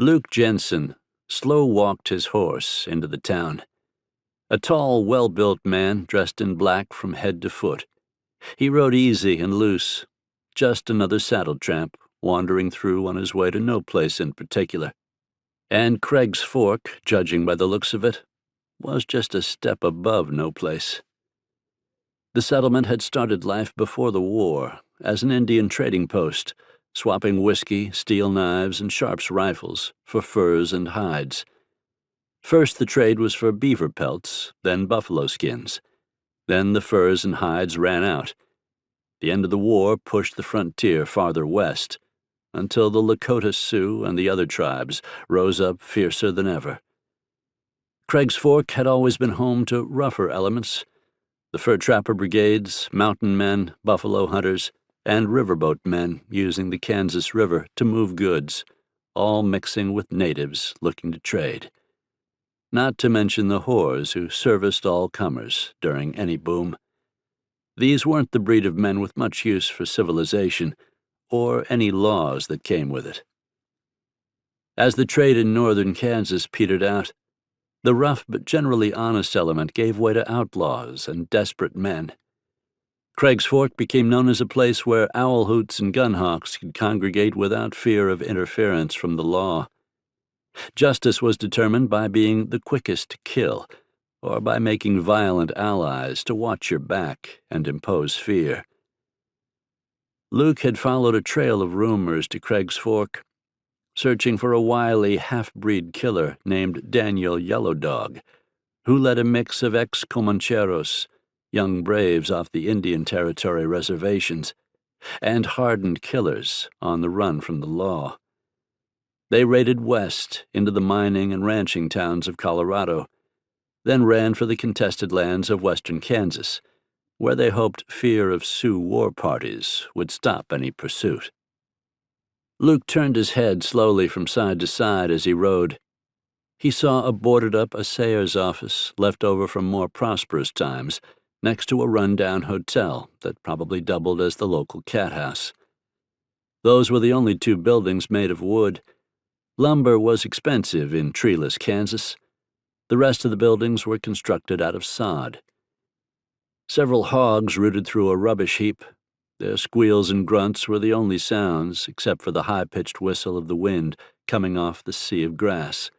Luke Jensen slow-walked his horse into the town. A tall, well-built man dressed in black from head to foot. He rode easy and loose, just another saddle tramp wandering through on his way to no place in particular. And Craig's Fork, judging by the looks of it, was just a step above no place. The settlement had started life before the war as an Indian trading post, swapping whiskey, steel knives, and Sharps rifles for furs and hides. First the trade was for beaver pelts, then buffalo skins. Then the furs and hides ran out. The end of the war pushed the frontier farther west, until the Lakota Sioux and the other tribes rose up fiercer than ever. Craig's Fork had always been home to rougher elements: the fur trapper brigades, mountain men, buffalo hunters, and riverboat men using the Kansas River to move goods, all mixing with natives looking to trade. Not to mention the whores who serviced all comers during any boom. These weren't the breed of men with much use for civilization, or any laws that came with it. As the trade in northern Kansas petered out, the rough but generally honest element gave way to outlaws and desperate men. Craig's Fork became known as a place where owl hoots and gun hawks could congregate without fear of interference from the law. Justice was determined by being the quickest to kill, or by making violent allies to watch your back and impose fear. Luke had followed a trail of rumors to Craig's Fork, searching for a wily half-breed killer named Daniel Yellow Dog, who led a mix of ex-Comancheros, young braves off the Indian Territory reservations, and hardened killers on the run from the law. They raided west into the mining and ranching towns of Colorado, then ran for the contested lands of western Kansas, where they hoped fear of Sioux war parties would stop any pursuit. Luke turned his head slowly from side to side as he rode. He saw a boarded-up assayer's office left over from more prosperous times, next to a run-down hotel that probably doubled as the local cat house. Those were the only two buildings made of wood. Lumber was expensive in treeless Kansas. The rest of the buildings were constructed out of sod. Several hogs rooted through a rubbish heap. Their squeals and grunts were the only sounds, except for the high-pitched whistle of the wind coming off the sea of grass.